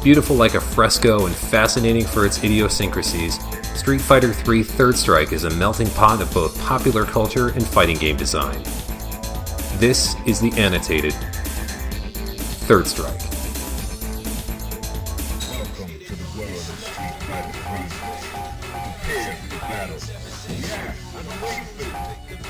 beautiful like a fresco and fascinating for its idiosyncrasies, Street Fighter III Third Strike is a melting pot of both popular culture and fighting game design. This is the Annotated Third Strike. Welcome to the world of Street Fighter III. Prepare for the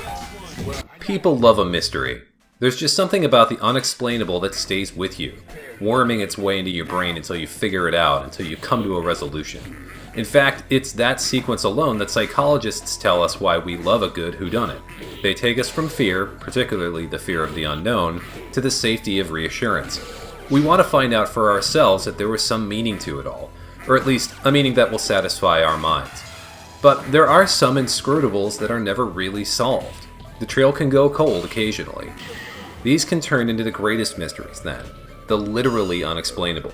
battle. People love a mystery. There's just something about the unexplainable that stays with you, worming its way into your brain until you figure it out, until you come to a resolution. In fact, it's that sequence alone that psychologists tell us why we love a good whodunit. They take us from fear, particularly the fear of the unknown, to the safety of reassurance. We want to find out for ourselves that there was some meaning to it all, or at least a meaning that will satisfy our minds. But there are some inscrutables that are never really solved. The trail can go cold occasionally. These can turn into the greatest mysteries then, the literally unexplainable.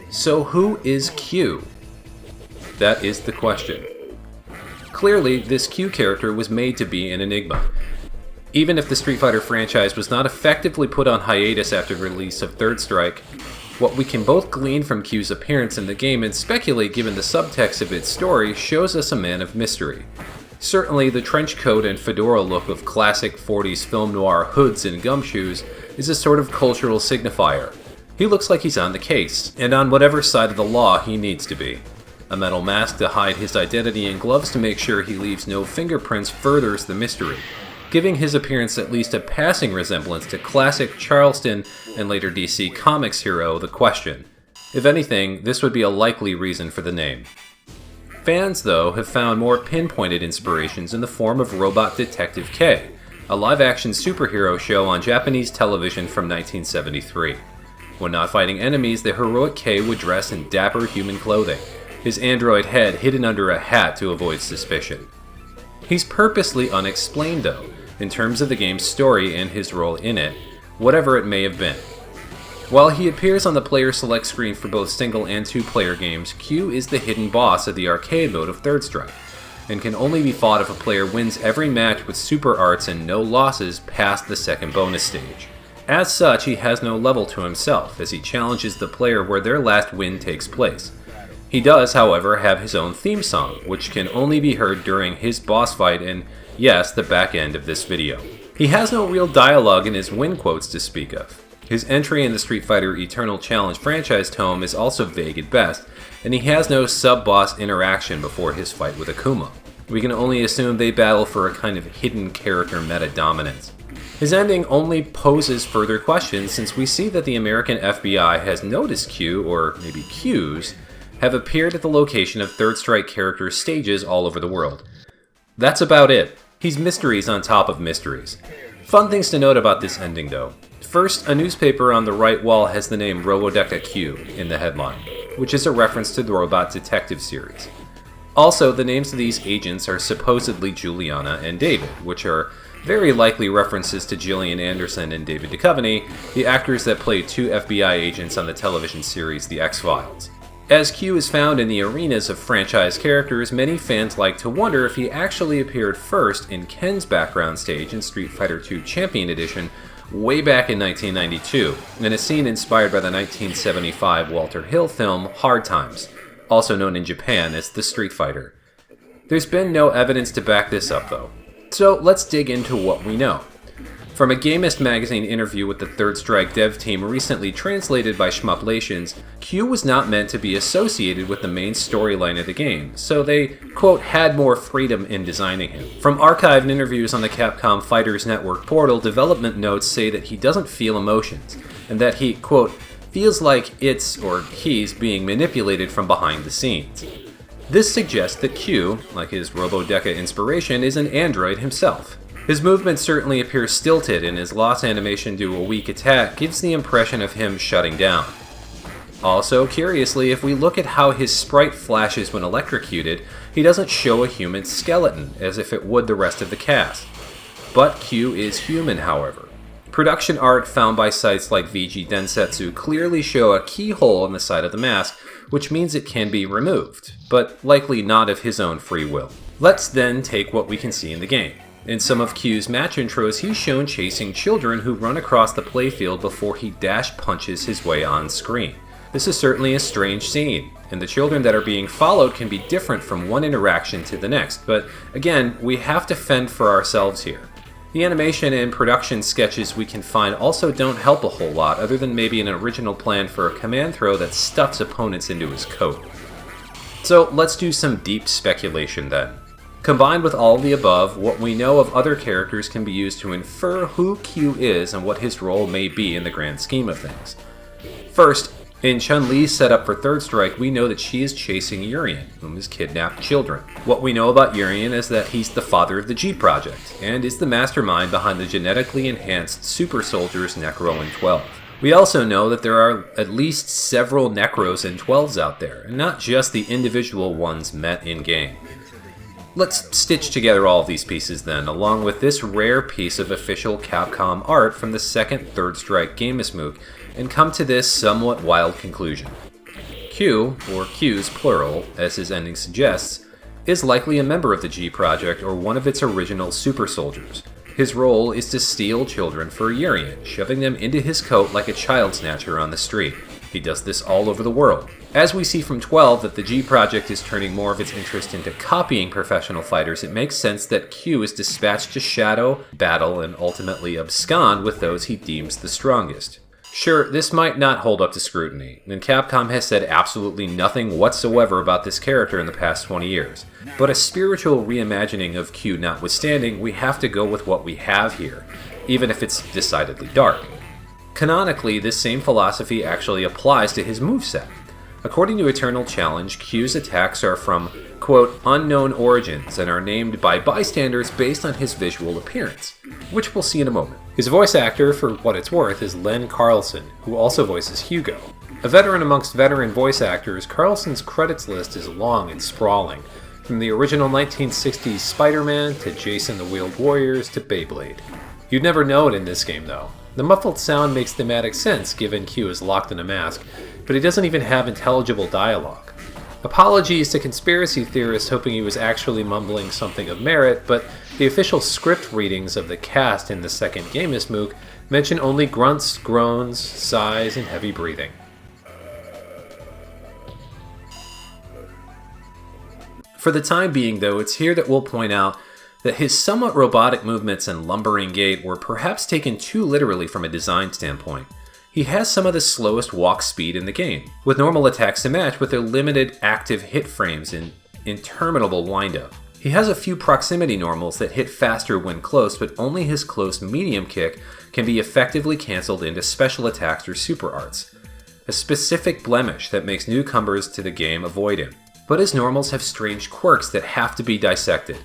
So who is Q? That is the question. Clearly, this Q character was made to be an enigma. Even if the Street Fighter franchise was not effectively put on hiatus after the release of Third Strike, what we can both glean from Q's appearance in the game and speculate given the subtext of its story shows us a man of mystery. Certainly, the trench coat and fedora look of classic 40s film noir hoods and gumshoes is a sort of cultural signifier. He looks like he's on the case, and on whatever side of the law he needs to be. A metal mask to hide his identity and gloves to make sure he leaves no fingerprints furthers the mystery, giving his appearance at least a passing resemblance to classic Charleston and later DC Comics hero The Question. If anything, this would be a likely reason for the name. Fans, though, have found more pinpointed inspirations in the form of Robot Detective K, a live-action superhero show on Japanese television from 1973. When not fighting enemies, the heroic K would dress in dapper human clothing, his android head hidden under a hat to avoid suspicion. He's purposely unexplained, though, in terms of the game's story and his role in it, whatever it may have been. While he appears on the player select screen for both single and two-player games, Q is the hidden boss of the arcade mode of Third Strike, and can only be fought if a player wins every match with super arts and no losses past the second bonus stage. As such, he has no level to himself, as he challenges the player where their last win takes place. He does, however, have his own theme song, which can only be heard during his boss fight and, yes, the back end of this video. He has no real dialogue in his win quotes to speak of. His entry in the Street Fighter Eternal Challenge franchise tome is also vague at best, and he has no sub-boss interaction before his fight with Akuma. We can only assume they battle for a kind of hidden character meta-dominance. His ending only poses further questions since we see that the American FBI has noticed Q, or maybe Qs, have appeared at the location of Third Strike characters' stages all over the world. That's about it. He's mysteries on top of mysteries. Fun things to note about this ending though. First, a newspaper on the right wall has the name Robodeka Q in the headline, which is a reference to the Robot Detective series. Also, the names of these agents are supposedly Juliana and David, which are very likely references to Gillian Anderson and David Duchovny, the actors that played two FBI agents on the television series The X-Files. As Q is found in the arenas of franchise characters, many fans like to wonder if he actually appeared first in Ken's background stage in Street Fighter II Champion Edition way back in 1992, in a scene inspired by the 1975 Walter Hill film Hard Times, also known in Japan as The Street Fighter. There's been no evidence to back this up though, so let's dig into what we know. From a Gamist magazine interview with the Third Strike dev team recently translated by Shmuplations, Q was not meant to be associated with the main storyline of the game, so they, quote, had more freedom in designing him. From archived interviews on the Capcom Fighters Network portal, development notes say that he doesn't feel emotions, and that he, quote, feels like it's, or he's, being manipulated from behind the scenes. This suggests that Q, like his Robodeka inspiration, is an android himself. His movement certainly appears stilted, and his loss animation due to a weak attack gives the impression of him shutting down. Also, curiously, if we look at how his sprite flashes when electrocuted, he doesn't show a human skeleton, as if it would the rest of the cast. But Q is human, however. Production art found by sites like VG Densetsu clearly show a keyhole in the side of the mask, which means it can be removed, but likely not of his own free will. Let's then take what we can see in the game. In some of Q's match intros, he's shown chasing children who run across the playfield before he dash punches his way on screen. This is certainly a strange scene, and the children that are being followed can be different from one interaction to the next, but again, we have to fend for ourselves here. The animation and production sketches we can find also don't help a whole lot, other than maybe an original plan for a command throw that stuffs opponents into his coat. So let's do some deep speculation then. Combined with all of the above, what we know of other characters can be used to infer who Q is and what his role may be in the grand scheme of things. First, in Chun-Li's setup for Third Strike, we know that she is chasing Urien, whom has kidnapped children. What we know about Urien is that he's the father of the G Project, and is the mastermind behind the genetically enhanced super soldiers Necro and 12. We also know that there are at least several Necros and 12s out there, and not just the individual ones met in-game. Let's stitch together all of these pieces then, along with this rare piece of official Capcom art from the second Third Strike Gamesmook, and come to this somewhat wild conclusion. Q, or Qs plural, as his ending suggests, is likely a member of the G Project or one of its original super soldiers. His role is to steal children for Urien, shoving them into his coat like a child snatcher on the street. He does this all over the world. As we see from 12 that the G Project is turning more of its interest into copying professional fighters, it makes sense that Q is dispatched to shadow, battle, and ultimately abscond with those he deems the strongest. Sure, this might not hold up to scrutiny, and Capcom has said absolutely nothing whatsoever about this character in the past 20 years. But a spiritual reimagining of Q notwithstanding, we have to go with what we have here, even if it's decidedly dark. Canonically, this same philosophy actually applies to his moveset. According to Eternal Challenge, Q's attacks are from, quote, unknown origins and are named by bystanders based on his visual appearance, which we'll see in a moment. His voice actor, for what it's worth, is Len Carlson, who also voices Hugo. A veteran amongst veteran voice actors, Carlson's credits list is long and sprawling, from the original 1960s Spider-Man to Jason the Wheeled Warriors to Beyblade. You'd never know it in this game though. The muffled sound makes thematic sense given Q is locked in a mask, but he doesn't even have intelligible dialogue. Apologies to conspiracy theorists hoping he was actually mumbling something of merit, but the official script readings of the cast in the second Gamesmook mention only grunts, groans, sighs, and heavy breathing. For the time being though, it's here that we'll point out that his somewhat robotic movements and lumbering gait were perhaps taken too literally from a design standpoint. He has some of the slowest walk speed in the game, with normal attacks to match with their limited active hit frames and interminable windup. He has a few proximity normals that hit faster when close, but only his close medium kick can be effectively cancelled into special attacks or super arts, a specific blemish that makes newcomers to the game avoid him. But his normals have strange quirks that have to be dissected.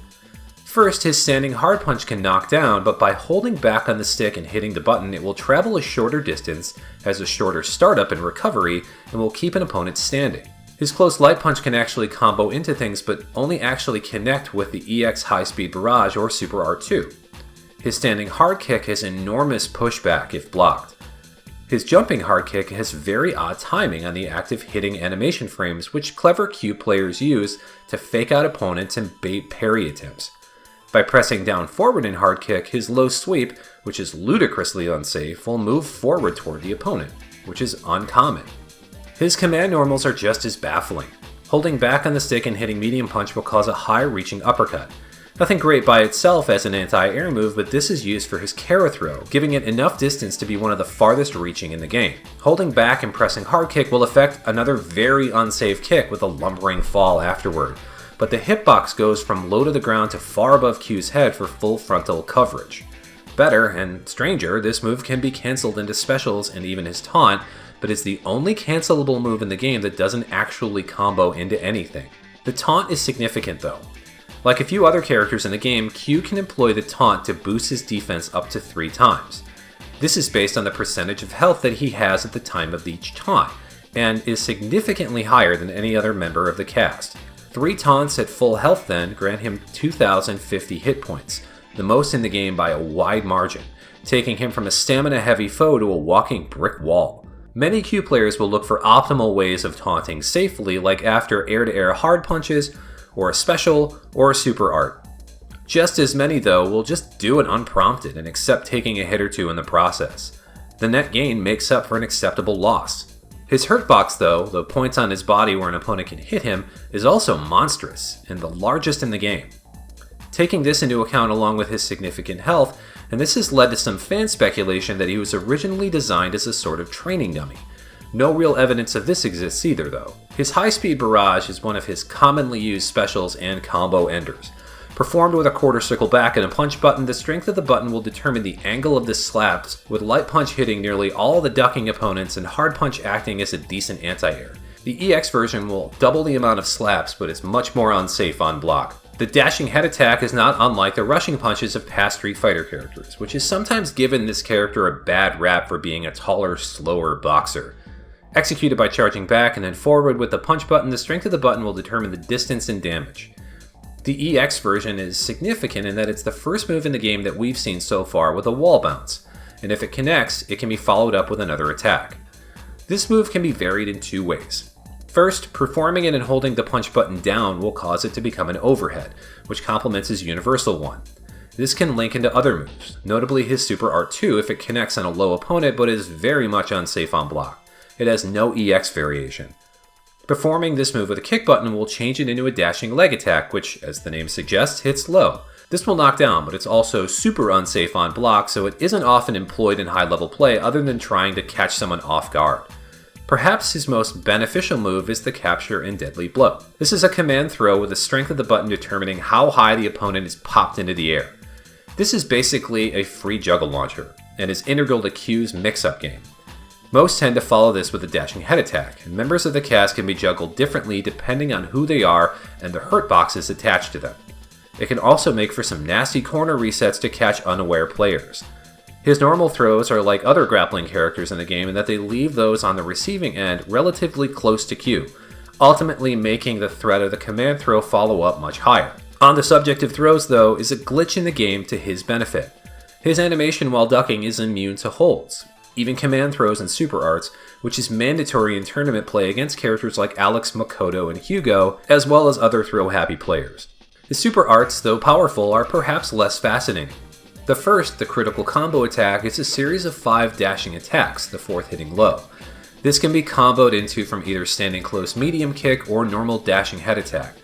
First, his standing hard punch can knock down, but by holding back on the stick and hitting the button, it will travel a shorter distance, has a shorter startup and recovery, and will keep an opponent standing. His close light punch can actually combo into things, but only actually connect with the EX High Speed Barrage or Super R2. His standing hard kick has enormous pushback if blocked. His jumping hard kick has very odd timing on the active hitting animation frames, which clever Q players use to fake out opponents and bait parry attempts. By pressing down forward in hard kick, his low sweep, which is ludicrously unsafe, will move forward toward the opponent, which is uncommon. His command normals are just as baffling. Holding back on the stick and hitting medium punch will cause a high reaching uppercut. Nothing great by itself as an anti-air move, but this is used for his Kara throw, giving it enough distance to be one of the farthest reaching in the game. Holding back and pressing hard kick will affect another very unsafe kick with a lumbering fall afterward, but the hitbox goes from low to the ground to far above Q's head for full frontal coverage. Better, and stranger, this move can be cancelled into specials and even his taunt, but is the only cancelable move in the game that doesn't actually combo into anything. The taunt is significant though. Like a few other characters in the game, Q can employ the taunt to boost his defense up to 3 times. This is based on the percentage of health that he has at the time of each taunt, and is significantly higher than any other member of the cast. 3 taunts at full health then grant him 2,050 hit points, the most in the game by a wide margin, taking him from a stamina-heavy foe to a walking brick wall. Many Q players will look for optimal ways of taunting safely, like after air-to-air hard punches, or a special, or a super art. Just as many though will just do it unprompted and accept taking a hit or two in the process. The net gain makes up for an acceptable loss. His hurt box though, the points on his body where an opponent can hit him, is also monstrous and the largest in the game. Taking this into account along with his significant health, and this has led to some fan speculation that he was originally designed as a sort of training dummy. No real evidence of this exists either though. His high-speed barrage is one of his commonly used specials and combo enders. Performed with a quarter circle back and a punch button, the strength of the button will determine the angle of the slaps, with light punch hitting nearly all the ducking opponents and hard punch acting as a decent anti-air. The EX version will double the amount of slaps, but is much more unsafe on block. The dashing head attack is not unlike the rushing punches of past Street Fighter characters, which has sometimes given this character a bad rap for being a taller, slower boxer. Executed by charging back and then forward with the punch button, the strength of the button will determine the distance and damage. The EX version is significant in that it's the first move in the game that we've seen so far with a wall bounce, and if it connects, it can be followed up with another attack. This move can be varied in two ways. First, performing it and holding the punch button down will cause it to become an overhead, which complements his universal one. This can link into other moves, notably his Super Art 2 if it connects on a low opponent but is very much unsafe on block. It has no EX variation. Performing this move with a kick button will change it into a dashing leg attack, which, as the name suggests, hits low. This will knock down, but it's also super unsafe on block, so it isn't often employed in high-level play other than trying to catch someone off guard. Perhaps his most beneficial move is the capture and deadly blow. This is a command throw with the strength of the button determining how high the opponent is popped into the air. This is basically a free juggle launcher, and is integral to Q's mix-up game. Most tend to follow this with a dashing head attack, and members of the cast can be juggled differently depending on who they are and the hurt boxes attached to them. It can also make for some nasty corner resets to catch unaware players. His normal throws are like other grappling characters in the game in that they leave those on the receiving end relatively close to Q, ultimately making the threat of the command throw follow-up much higher. On the subject of throws though, is a glitch in the game to his benefit. His animation while ducking is immune to holds, even command throws and super arts, which is mandatory in tournament play against characters like Alex, Makoto, and Hugo, as well as other throw-happy players. His super arts, though powerful, are perhaps less fascinating. The first, the critical combo attack, is a series of 5 dashing attacks, the 4th hitting low. This can be comboed into from either standing close medium kick or normal dashing head attack.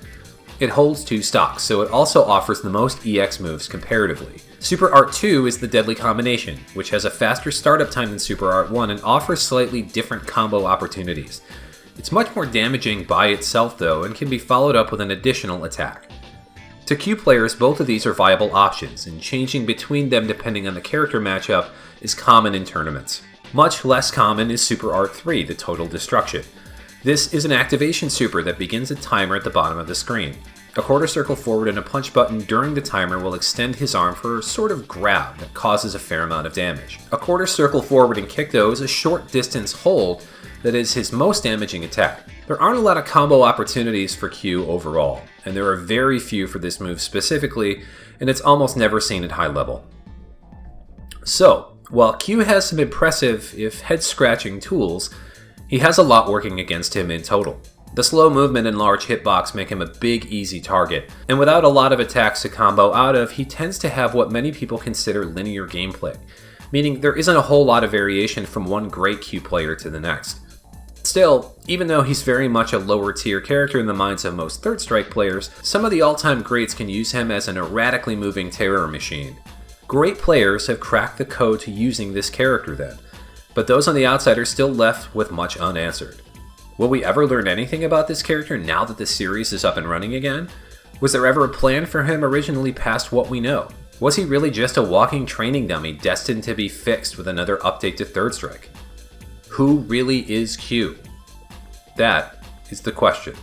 It holds 2 stocks, so it also offers the most EX moves comparatively. Super Art 2 is the deadly combination, which has a faster startup time than Super Art 1 and offers slightly different combo opportunities. It's much more damaging by itself though, and can be followed up with an additional attack. To Q players, both of these are viable options, and changing between them depending on the character matchup is common in tournaments. Much less common is Super Art 3, the Total Destruction. This is an activation super that begins a timer at the bottom of the screen. A quarter circle forward and a punch button during the timer will extend his arm for a sort of grab that causes a fair amount of damage. A quarter circle forward and kick though is a short distance hold that is his most damaging attack. There aren't a lot of combo opportunities for Q overall, and there are very few for this move specifically, and it's almost never seen at high level. So, while Q has some impressive, if head-scratching tools, he has a lot working against him in total. The slow movement and large hitbox make him a big, easy target, and without a lot of attacks to combo out of, he tends to have what many people consider linear gameplay, meaning there isn't a whole lot of variation from one great Q player to the next. Still, even though he's very much a lower tier character in the minds of most Third Strike players, some of the all-time greats can use him as an erratically moving terror machine. Great players have cracked the code to using this character then, but those on the outside are still left with much unanswered. Will we ever learn anything about this character now that the series is up and running again? Was there ever a plan for him originally past what we know? Was he really just a walking training dummy destined to be fixed with another update to Third Strike? Who really is Q? That is the question.